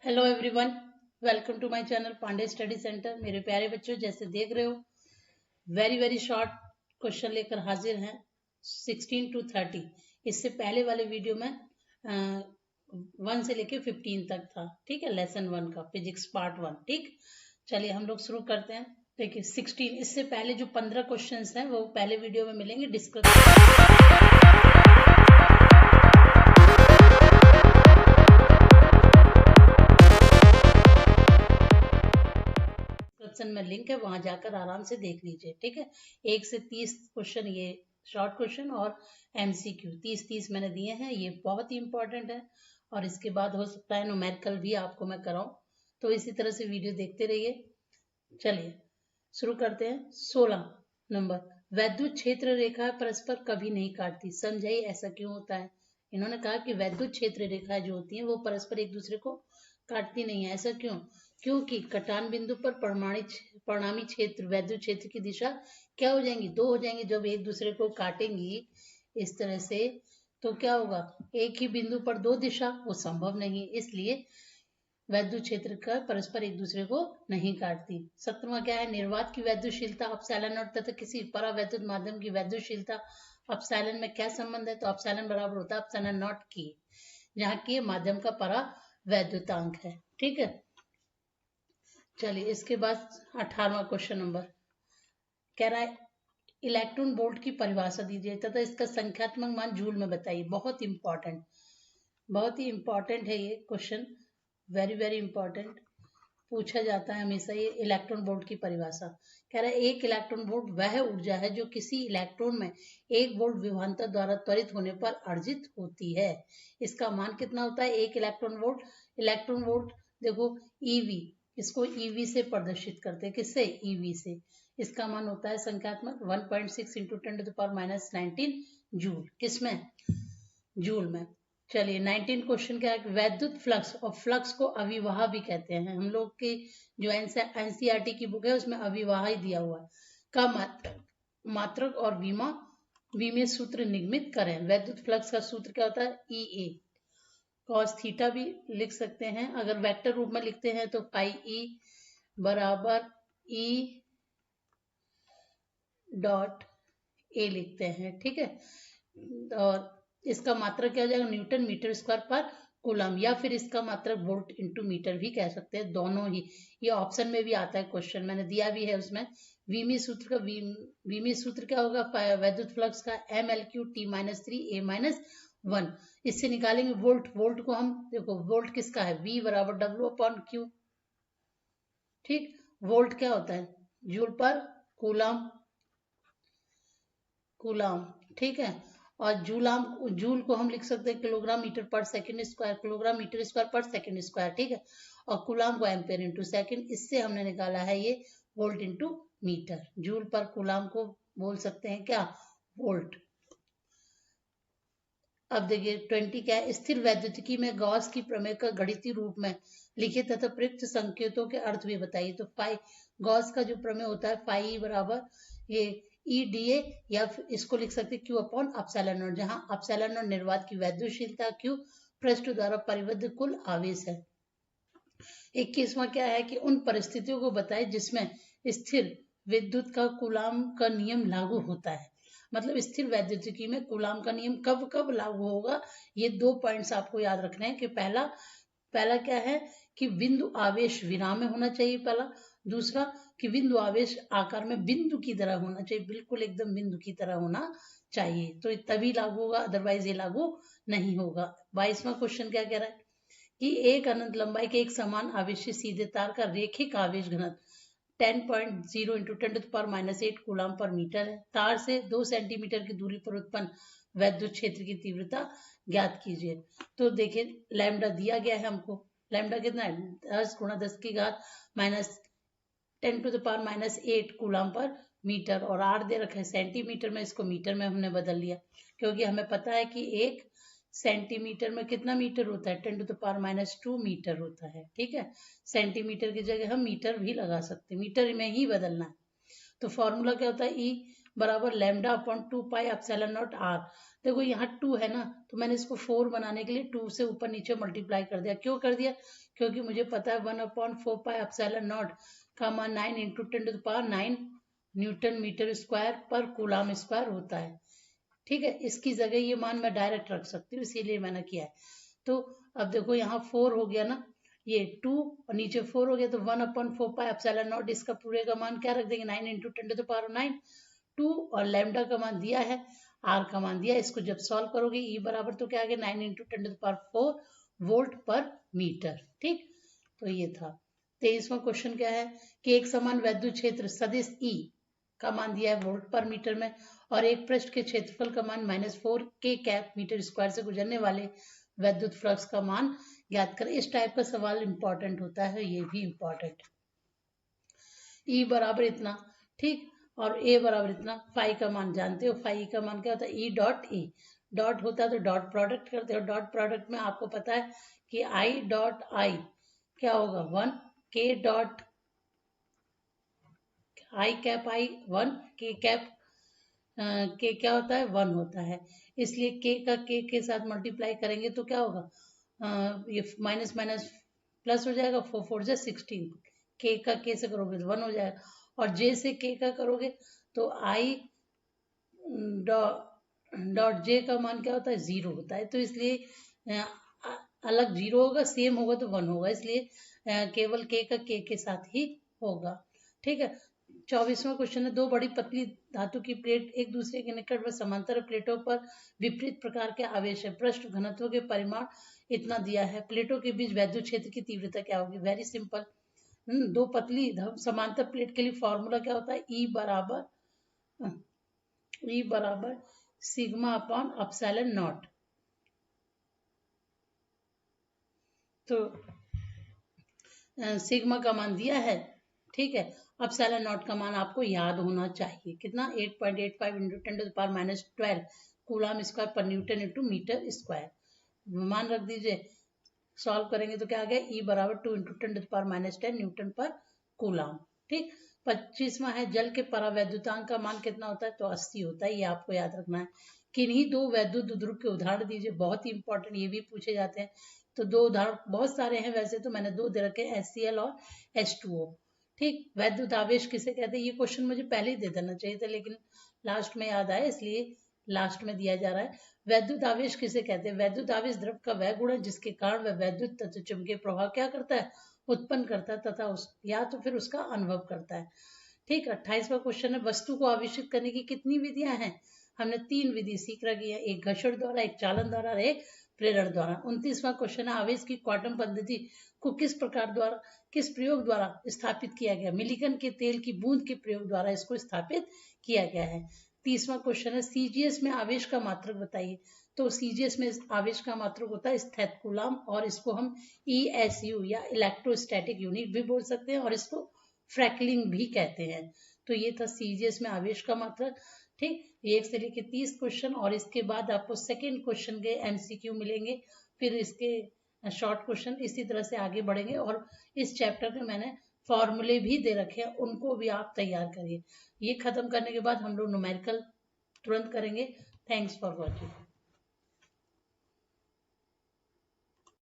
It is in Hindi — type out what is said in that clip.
Hello everyone, welcome to my channel Pandey study centre. मेरे प्यारे बच्चों, जैसे देख रहे हो वेरी वेरी शॉर्ट क्वेश्चन लेकर हाजिर हैं 16 to 30। इससे पहले वाले वीडियो में 1 से लेके 15 तक था। ठीक है, लेसन 1 का फिजिक्स पार्ट 1। ठीक, चलिए हम लोग शुरू करते हैं। देखिए 16, इससे पहले जो 15 क्वेश्चंस हैं वो पहले वीडियो में मिलेंगे डिस्क्रिप्शन में लिंक है, वहां जाकर आराम से देख लीजिए। ठीक है, 1 से 30 क्वेश्चन ये शॉर्ट क्वेश्चन और एमसीक्यू 30 मैंने दिए हैं, ये बहुत ही इंपॉर्टेंट है। और इसके बाद हो सकता है न्यूमेरिकल भी आपको मैं कराऊं, तो इसी तरह से वीडियो देखते रहिए। चलिए शुरू करते हैं। 16 नंबर, वैद्युत क्षेत्र रेखा परस्पर कभी नहीं काटती, समझाइए ऐसा क्यों होता है। इन्होंने कहा कि वैद्युत क्षेत्र रेखाएं जो होती हैं वो परस्पर एक दूसरे को काटती नहीं है। ऐसा क्यों? क्योंकि कटान बिंदु पर परिणामी क्षेत्र वैद्युत क्षेत्र की दिशा क्या हो जाएंगी? दो हो जाएंगी। जब एक दूसरे को काटेंगी इस तरह से तो क्या होगा? एक ही बिंदु पर दो दिशा, वो संभव नहीं। इसलिए वैद्युत क्षेत्र का परस्पर एक दूसरे को नहीं काटती। 17वां क्या है? निर्वात की वैद्युतशीलता अपसाइलन नॉट तथा किसी परावैद्युत माध्यम की वैद्युतशीलता अपसाइलन में क्या संबंध है? तो अपसाइलन बराबर होता है अपसाइलन नॉट की, जहाँ की माध्यम का परावैद्युतांक है। ठीक है, चलिए इसके बाद 18वां क्वेश्चन नंबर कह रहा है इलेक्ट्रॉन वोल्ट की परिभाषा दीजिए तथा इसका संख्यात्मक मान जूल में बताइए। बहुत इंपॉर्टेंट, बहुत ही इंपॉर्टेंट है ये क्वेश्चन, वेरी वेरी इंपॉर्टेंट पूछा जाता है हमेशा। ये इलेक्ट्रॉन वोल्ट की परिभाषा कह रहा है एक इलेक्ट्रॉन वोल्ट वह ऊर्जा है जो किसी इलेक्ट्रॉन में 1 वोल्ट विभवांतर द्वारा त्वरित होने पर अर्जित होती है। इसका मान कितना होता है? 1 इलेक्ट्रॉन वोल्ट। इलेक्ट्रॉन वोल्ट देखो ईवी, इसको ईवी से प्रदर्शित करते हैं। किससे? ईवी से। इसका मान होता है संख्यात्मक 1.6 इंटू 10⁻19 जूल। किसमें? जूल में। चलिए 19 क्वेश्चन क्या है? वैद्युत फ्लक्स, और फ्लक्स को अविवाह भी कहते हैं। हम लोग की जो एनसीईआरटी की बुक है उसमें अविवाह ही दिया हुआ है। का मात्रक और विमीय सूत्र निगमित करें। वैद्युत फ्लक्स का सूत्र क्या होता है? ई ए कॉस थीटा भी लिख सकते हैं। अगर वेक्टर रूप में लिखते हैं तो पाई ई बराबर ई डॉट ए लिखते हैं। ठीक है, और इसका मात्रक क्या हो जाएगा? न्यूटन मीटर स्क्वायर पर कूलम, या फिर इसका मात्रक वोल्ट इंटू मीटर भी कह सकते हैं, दोनों ही। ये ऑप्शन में भी आता है, क्वेश्चन मैंने दिया भी है उसमें। विमीय सूत्र का विमीय सूत्र क्या होगा वैद्युत फ्लक्स का? एम एल क्यू टी -3 ए -1। इससे निकालेंगे वोल्ट। वोल्ट को हम देखो, वोल्ट किसका है? V बराबर W अपॉन Q। ठीक, वोल्ट क्या होता है? Joule per coulomb, coulomb. ठीक है, और जूल को हम लिख सकते हैं kilogram metre per second square, kilogram metre square per second square. ठीक है, और कूलम को एम्पेयर इंटू सेकंड। इससे हमने निकाला है ये volt into metre. Joule per coulomb को बोल सकते हैं क्या? वोल्ट। अब देखिए 20 क्या है? स्थिर वैद्युतिकी में गॉस की प्रमेय का गणितीय रूप में लिखे तथा प्रयुक्त संकेतों के अर्थ भी बताइए। तो फाई गॉस का जो प्रमेय होता है फाई बराबर ये ई डी ए, या इसको लिख सकते क्यू अपॉन अपसाइलन नॉट, जहां अपसाइलन नॉट निर्वात की वैद्युतशीलता, क्यू पृष्ठ द्वारा परिबद्ध कुल आवेश है। 21वां क्या है कि उन परिस्थितियों को बताए जिसमें स्थिर विद्युत का कूलाम का नियम लागू होता है। मतलब स्थिर वैद्युतिकी में कूलाम का नियम कब कब लागू होगा, ये 2 पॉइंट्स आपको याद रखने हैं। कि पहला क्या है कि बिंदु आवेश विराम में होना चाहिए पहला। दूसरा कि बिंदु आवेश आकार में बिंदु की तरह होना चाहिए, बिल्कुल एकदम बिंदु की तरह होना चाहिए, तो तभी लागू होगा, अदरवाइज ये लागू नहीं होगा। 22वां क्वेश्चन क्या कह रहा है कि एक अनंत लंबाई के एक समान आवेशी सीधे तार का रेखिक आवेश घनत्व 10.0 इंटू 10⁻⁸ कूलम पर मीटर है। तार से 2 सेंटीमीटर की दूरी पर उत्पन्न वैद्युत क्षेत्र की तीव्रता ज्ञात कीजिए। तो देखिए लैम्डा दिया गया है हमको। लैम्डा कितना है? 10 × 10⁻⁸ कूलम पर मीटर, और आर दे रखा है सेंटीमीटर में, इसको मीटर में हमने बदल लिया क्योंकि हमें पता है कि 1 सेंटीमीटर में कितना मीटर होता है? 10⁻⁻2 मीटर होता है। ठीक है, सेंटीमीटर की जगह हम मीटर भी लगा सकते हैं, मीटर में ही बदलना है। तो फॉर्मूला क्या होता है? ई बराबर lambda upon 2 pi epsilon naught R. देखो यहाँ 2 है ना, तो मैंने इसको 4 बनाने के लिए 2 से ऊपर नीचे मल्टीप्लाई कर दिया। क्यों कर दिया? क्योंकि मुझे पता है 1/4 पाई एप्सिलॉन नॉट का मान 9 इंटू 10⁹ न्यूटन मीटर स्क्वायर पर कूलाम स्क्वायर होता है। ठीक है, इसकी जगह ये मान मैं डायरेक्ट रख सकती हूँ, इसीलिए मैंने किया है। तो अब देखो यहाँ 4 हो गया ना, ये 2 और नीचे 4 हो गया, तो 1/4 पाई एप्सिलॉन नॉट, इसका पूरे का मान क्या रख देंगे 9 इंटू 10⁹ 2 और लैम्डा का मान दिया है, आर का मान दिया है। इसको जब सॉल्व करोगे ई बराबर तो क्या आ गया 9 इंटू 10⁴ वोल्ट पर मीटर। ठीक, तो ये था। 23वां क्वेश्चन क्या है कि एक समान वैद्युत क्षेत्र सदिश ई का मान दिया है वोल्ट पर मीटर में, और एक पृष्ठ के क्षेत्रफल का मान -4 के कैप मीटर स्क्वायर से गुजरने वाले वैद्युत फ्लक्स का मान ज्ञात करें। इस टाइप का सवाल इंपॉर्टेंट होता है, ये भी इंपॉर्टेंट। ई बराबर इतना, ठीक, और ए बराबर इतना। फाई का मान जानते हो, फाई का मान क्या होता है, ई डॉट ई। डॉट होता है तो डॉट प्रोडक्ट करते हो, डॉट प्रोडक्ट में आपको पता है कि आई डॉट आई क्या होगा 1, के डॉट आई कैप आई 1, के कैप के क्या होता है 1 होता है, इसलिए के का के साथ मल्टीप्लाई करेंगे तो क्या होगा, ये माइनस माइनस प्लस हो जाएगा, 4 4 जा 16, के का के से करोगे तो 1 हो जाएगा, और जे से के का करोगे तो आई डॉट जे का मान क्या होता है 0 होता है, तो इसलिए अलग 0 होगा, सेम होगा तो 1 होगा, इसलिए केवल के का के साथ ही होगा। ठीक है, 24वां क्वेश्चन है, दो बड़ी पतली धातु की प्लेट एक दूसरे के निकट व समांतर प्लेटों पर विपरीत प्रकार के आवेश है, पृष्ठ घनत्व के परिमाण इतना दिया है, प्लेटों के बीच वैद्युत क्षेत्र की तीव्रता क्या होगी। वेरी सिंपल, दो पतली समांतर प्लेट के लिए फॉर्मूला क्या होता है, ई बराबर सिग्मा अपॉन एप्सिलॉन नॉट। तो सिग्मा का मान दिया है, ठीक है, एप्सिलॉन नॉट का मान आपको याद होना चाहिए, कितना 8.85 इंटू 10⁻12 कूलाम स्क्वायर पर न्यूटन इंटू मीटर स्क्वायर। मान रख दीजिए, सॉल्व करेंगे तो क्या आ गया, ई बराबर 2 इंटू 10⁻10 न्यूटन पर कूलाम। ठीक, 25वां है, जल के परावैद्युतांक का मान कितना होता है, तो 80 होता है, ये आपको याद रखना है। किन्हीं दो वैद्युत ध्रुव के उदाहरण दीजिए, बहुत ही इंपॉर्टेंट, ये भी पूछे जाते हैं। तो दो उदाहरण बहुत सारे हैं, वैसे तो मैंने दो दे रखे हैं, HCl और H2O। ठीक, वैद्युत आवेश किसे कहते हैं, ये क्वेश्चन मुझे पहले ही दे देना चाहिए था, लेकिन लास्ट में याद आया इसलिए लास्ट में दिया जा रहा है। वैद्युत आवेश किसे कहते हैं, वैद्युत आवेश द्रव का वह गुण है जिसके कारण वह वैद्युत तत्व चुंबकीय प्रभाव क्या करता है, उत्पन्न करता है तथा या तो फिर उसका अनुभव करता है। ठीक, 28वां क्वेश्चन है, वस्तु को आवेशित करने की कितनी विधियां हैं, हमने 3 विधि सीख रखी है, एक घर्षण द्वारा, एक चालन द्वारा और एक प्रेरण द्वारा। 29वां क्वेश्चन है, आवेश की क्वांटम पद्धति को किस प्रयोग द्वारा स्थापित किया गया, मिलिकन के तेल की बूंद के प्रयोग द्वारा इसको स्थापित किया गया है। 30वां क्वेश्चन है, सीजीएस में आवेश का मात्रक बताइए। तो सीजीएस में आवेश का मात्रक होता है स्थैतिक कूलाम, और इसको हम ESU या इलेक्ट्रोस्टैटिक यूनिट भी बोल सकते हैं, और इसको फ्रैकलिंग भी कहते हैं। तो ये था सीजीएस में आवेश का मात्रक। ठीक, ये 1 से लेकर 30 क्वेश्चन, और इसके बाद आपको सेकेंड क्वेश्चन के MCQ मिलेंगे, फिर इसके शॉर्ट क्वेश्चन, इसी तरह से आगे बढ़ेंगे। और इस चैप्टर में मैंने फॉर्मूले भी दे रखे हैं, उनको भी आप तैयार करिए। ये खत्म करने के बाद हम लोग न्यूमेरिकल तुरंत करेंगे। Thanks for watching.